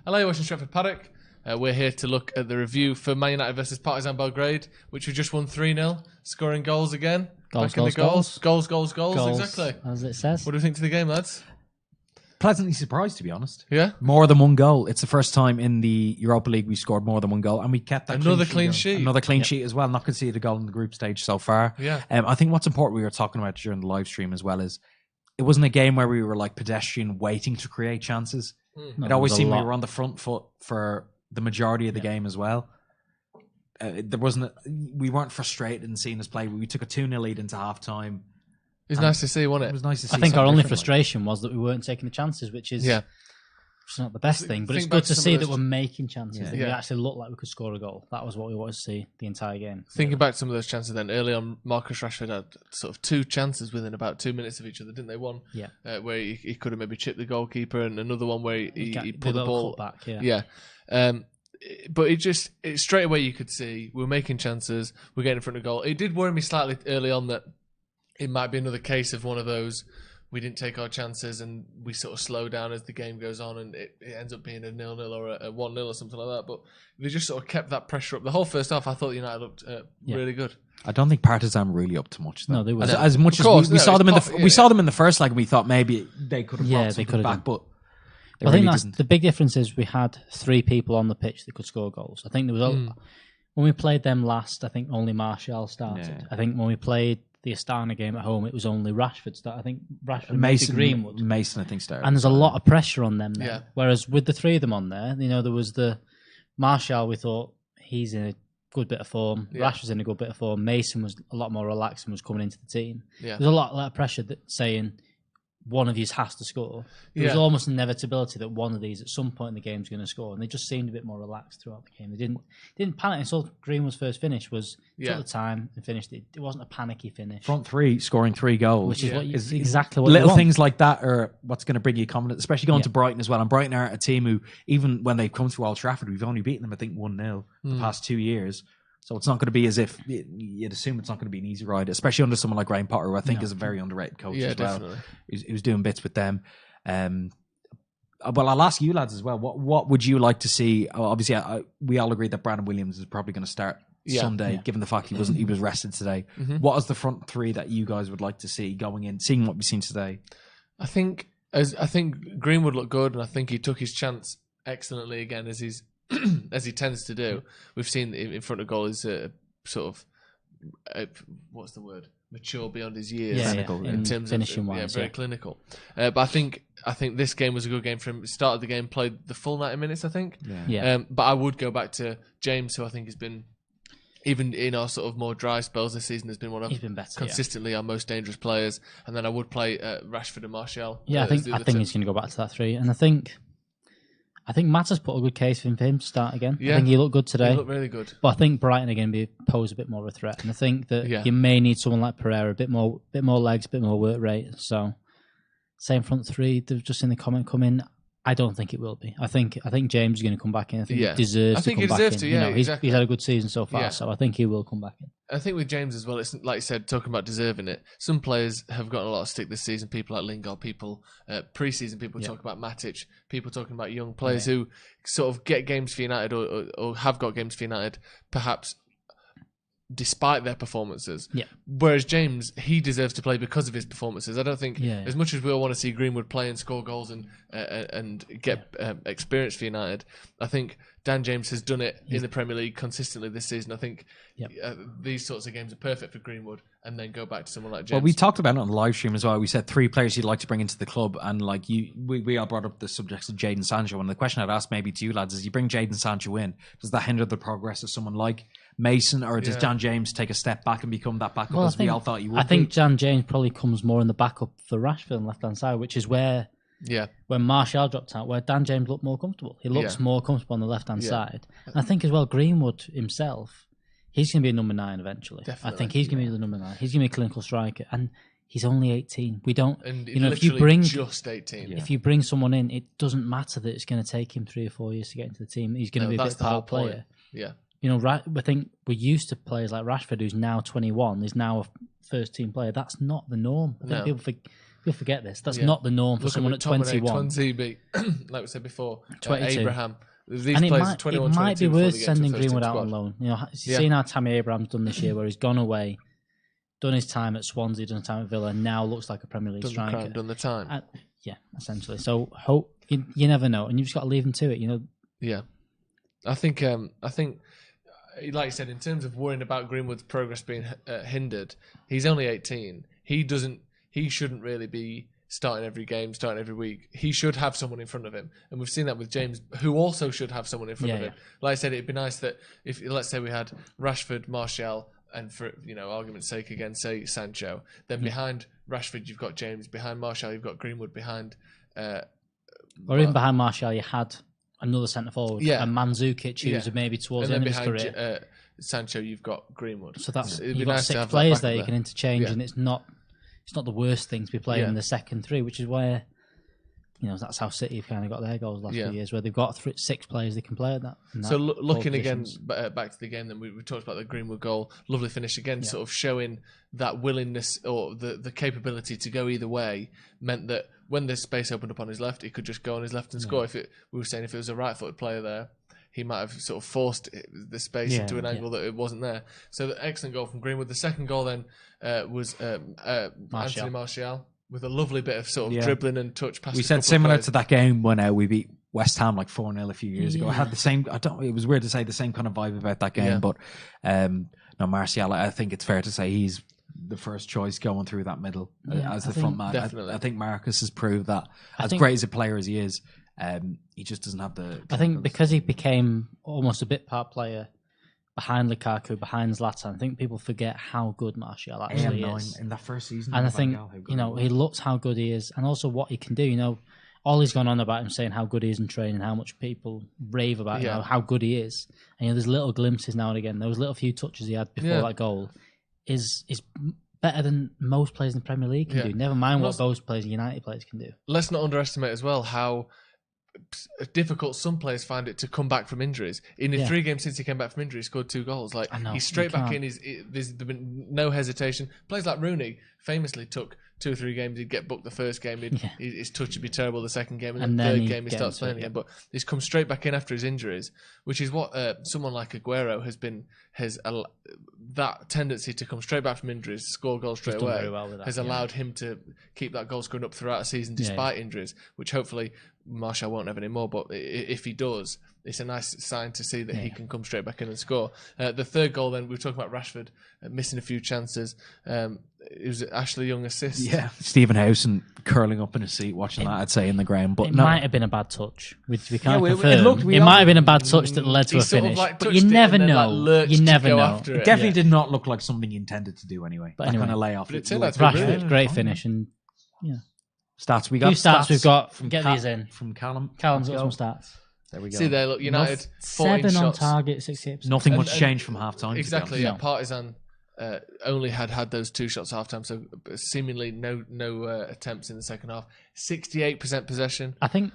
Hello, you're watching Stretford Paddock. We're here to look at the review for Man United versus Partizan Belgrade, which we just won 3-0, scoring goals again. Goals. Exactly. As it says. What do we think to the game, lads? Pleasantly surprised, to be honest. Yeah? More than one goal. It's the first time in the Europa League we scored more than one goal, and we kept that Another clean sheet. Another clean sheet as well. Not conceded a goal in the group stage so far. Yeah. I think what's important, we were talking about during the live stream as well, is it wasn't a game where we were like pedestrian waiting to create chances. No, it always seemed we were on the front foot for the majority of the game as well. We weren't frustrated in seeing us play. We took a 2-0 lead into half time. It was nice to see, wasn't it? It was nice to see. I think our only frustration was that we weren't taking the chances, which is not the best thing. But it's good to see that we're making chances. That we actually looked like we could score a goal. That was what we wanted to see the entire game. Thinking back to some of those chances then, early on, Marcus Rashford had sort of two chances within about 2 minutes of each other, didn't they? One where he could have maybe chipped the goalkeeper, and another one where he put the ball back. But it straight away you could see we're making chances, we're getting in front of goal. It did worry me slightly early on that it might be another case of one of those, we didn't take our chances and we sort of slow down as the game goes on, and it ends up being a 0-0 or a 1-0 or something like that. But they just sort of kept that pressure up. The whole first half, I thought United looked really good. I don't think Partizan were really up to much, though. No, they were. As much as we saw them in we saw them in the first leg, and we thought maybe they could have brought something back, but I think that's the big difference is we had 3 people on the pitch that could score goals. I think there was when we played them last, I think only Martial started. Yeah. I think when we played the Astana game at home, it was only Rashford started. I think Rashford, Greenwood, Mason, I think started. And there's a lot of pressure on them there. Yeah. Whereas with the 3 of them on there, there was the Martial. We thought he's in a good bit of form. Yeah. Rashford's in a good bit of form. Mason was a lot more relaxed and was coming into the team. Yeah. There's a lot of pressure saying one of these has to score. There was almost an inevitability that one of these at some point in the game is going to score, and they just seemed a bit more relaxed throughout the game. They didn't panic until Greenwood's first finish was took the time and finished it. It wasn't a panicky finish. Front 3 scoring 3 goals, which is exactly what little things like that are what's going to bring you confidence, especially going to Brighton as well. And Brighton are a team who, even when they've come to Old Trafford, we've only beaten them I think 1-0 the past 2 years. So it's not going to be as if you'd assume it's not going to be an easy ride, especially under someone like Graham Potter, who I think is a very underrated coach as well. Definitely. He was doing bits with them. Well, I'll ask you lads as well. What would you like to see? Obviously, we all agree that Brandon Williams is probably going to start Sunday, given the fact he was rested today. Mm-hmm. What is the front 3 that you guys would like to see going in, seeing what we've seen today? I think Greenwood looked good, and I think he took his chance excellently again, as he tends to do. We've seen in front of goal is sort of what's the word? Mature beyond his years. In terms finishing of wise, very clinical. But I think this game was a good game for him. He started the game, played the full 90 minutes, I think. But I would go back to James, who I think has been, even in our sort of more dry spells this season, has been one of consistently our most dangerous players. And then I would play Rashford and Martial. Yeah, I think he's going to go back to that 3, and I think Matt has put a good case for him to start again. Yeah. I think he looked good today. He looked really good. But I think Brighton are going to pose a bit more of a threat. And I think that you may need someone like Pereira, a bit more legs, a bit more work rate. So, same front 3, they've just seen the comment come in. I don't think it will be. I think James is going to come back in. I think he deserves to come back in. He's had a good season so far, so I think he will come back in. I think with James as well, it's like you said, talking about deserving it. Some players have gotten a lot of stick this season. People like Lingard, pre-season people talk about Matic, people talking about young players who sort of get games for United or have got games for United, perhaps despite their performances. Yeah. Whereas James, he deserves to play because of his performances. I don't think, as much as we all want to see Greenwood play and score goals and get experience for United, I think Dan James has done it in the Premier League consistently this season. I think these sorts of games are perfect for Greenwood, and then go back to someone like James. Well, we talked about it on the live stream as well. We said 3 players you'd like to bring into the club, and we all brought up the subject of Jadon Sancho. And the question I'd ask maybe to you lads is, you bring Jadon Sancho in, does that hinder the progress of someone like Mason, or does Dan James take a step back and become that backup as we all thought he would? I think Dan James probably comes more in the backup for Rashford on the left-hand side, which is where when Martial dropped out, where Dan James looked more comfortable. He looks more comfortable on the left-hand side. And I think as well, Greenwood himself, he's going to be a number 9 eventually. Definitely, I think he's going to be the number 9. He's going to be a clinical striker, and he's only 18. We don't, if you bring just 18, if you bring someone in, it doesn't matter that it's going to take him 3 or 4 years to get into the team. He's going to be a bit part player. Yeah. I think we're used to players like Rashford, who's now 21, is now a first team player. That's not the norm. I think You'll forget this. That's not the norm for someone at 21. 20, like we said before, 22. Abraham. These And players, 21, it might be 22 before worth they get to sending the first Greenwood team out on squad. loan. You know, seeing how Tammy Abraham's done this year, where he's gone away, done his time at Swansea, done his time at Villa, now looks like a Premier League striker. Done the time. Yeah, essentially. So hope you never know, and you just got to leave him to it. You know. Yeah, I think, like you said, in terms of worrying about Greenwood's progress being hindered, he's only 18. He shouldn't really be starting every game, starting every week. He should have someone in front of him, and we've seen that with James, who also should have someone in front of him. Like I said, it'd be nice that if, let's say, we had Rashford, Martial, and for argument's sake, again, say Sancho. Then behind Rashford, you've got James. Behind Martial, you've got Greenwood. Behind, or even behind Martial, you had another centre forward, and Mandzukic, who's maybe towards the end of his career. Sancho, you've got Greenwood. So that's it'd you've be got nice 6 players there you can interchange, and it's not the worst thing to be playing in the second 3, which is where that's how City have kind of got their goals last few years, where they've got 6 players they can play at that. So looking again back to the game, then we talked about the Greenwood goal, lovely finish again, sort of showing that willingness or the capability to go either way, meant that when the space opened up on his left, he could just go on his left and score. We were saying if it was a right-footed player there, he might have sort of forced the space into an angle that it wasn't there. So the excellent goal from Greenwood. The second goal then was Anthony Martial with a lovely bit of sort of dribbling and touch past. We said similar to that game when we beat West Ham like 4-0 a few years ago. I had the same. It was weird to say the same kind of vibe about that game, but no, Martial. I think it's fair to say he's the first choice going through that middle as the front man. I think Marcus has proved that as great as a player as he is, he just doesn't have the. I think because he became almost a bit part player behind Lukaku, behind Zlatan, I think people forget how good Martial actually is in that first season. And I think he looks how good he is, and also what he can do. All he's gone on about him saying how good he is in training, how much people rave about how good he is. And there's little glimpses now and again. Those little few touches he had before that goal is better than most players in the Premier League can do. Never mind what those players, United players, can do. Let's not underestimate as well how difficult some players find it to come back from injuries. In the 3 games since he came back from injury, he scored 2 goals. He's straight back in. There's been no hesitation. Players like Rooney famously took 2 or 3 games. He'd get booked the first game. His touch would be terrible the second game, and then the third game he starts playing again. But he's come straight back in after his injuries, which is what someone like Aguero has that tendency to come straight back from injuries, score goals straight away, has allowed him to keep that goal scoring up throughout a season despite injuries, which hopefully Martial won't have anymore, but if he does, it's a nice sign to see that he can come straight back in and score. The third goal then, we were talking about Rashford missing a few chances. It was Ashley Young assist. Yeah, Stephen Howson curling up in his seat watching that, I'd say, in the ground. But it might have been a bad touch, which we can't confirm. It might have been a bad touch that led to a finish, but you never know. You never know. It definitely did not look like something he intended to do anyway. But anyway, kind of layoff. Rashford, great finish, and stats we got. Stats we've got. From Get these in from Callum. Callum's got some stats. There we go. See there, look, United 7 shots on target, 68%. Nothing much changed from half time. Exactly. Yeah, Partizan only had those 2 shots at half time, so seemingly no attempts in the second half. 68% possession. I think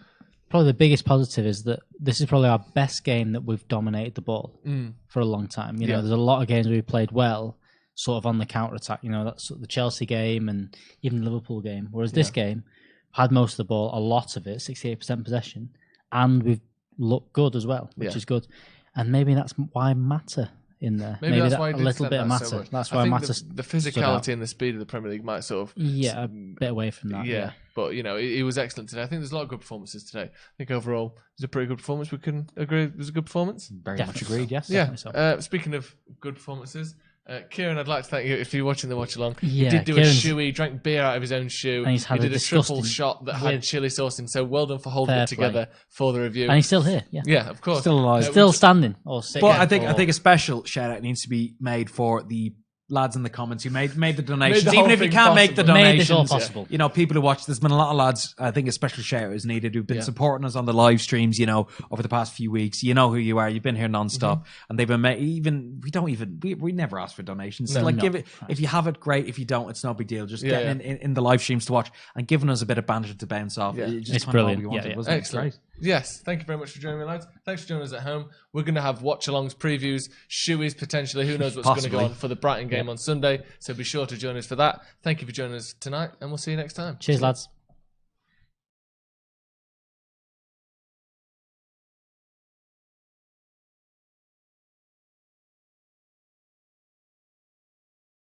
probably the biggest positive is that this is probably our best game that we've dominated the ball for a long time. There's a lot of games where we played well, sort of on the counter attack. That's sort of the Chelsea game and even the Liverpool game. Whereas this game had most of the ball, a lot of it, 68% possession, and we've looked good as well, which is good. And maybe that's why Mata in there. Maybe that's why a little bit of Mata. So that's why Mata. The physicality and the speed of the Premier League might sort of a bit away from that. Yeah. But he was excellent today. I think there's a lot of good performances today. I think overall it was a pretty good performance. We can agree it was a good performance. Very much agreed. Yes. Yeah. So. Speaking of good performances. Kieran, I'd like to thank you if you're watching the watch along. Yeah, he did do a shoe. He drank beer out of his own shoe. And he did a triple shot that had chili sauce in. So well done for holding it together for the review. And he's still here. Yeah, of course, still alive, still standing or sitting. But I think a special shout out needs to be made for the lads in the comments who made the donations. Even if you can't make the donations, made this all possible. People who watch. There's been a lot of lads. I think a special shout out is needed who've been supporting us on the live streams. Over the past few weeks. You know who you are. You've been here non-stop, and they've been we never ask for donations. Give it if you have it, great. If you don't, it's no big deal. Just getting in the live streams to watch and giving us a bit of banter to bounce off. It's brilliant. Wasn't it? Excellent. Great. Yes, thank you very much for joining me, lads. Thanks for joining us at home. We're going to have watch-alongs, previews, shoeies potentially. Who knows what's going to go on for the Brighton game on Sunday. So be sure to join us for that. Thank you for joining us tonight, and we'll see you next time. Cheers, lads.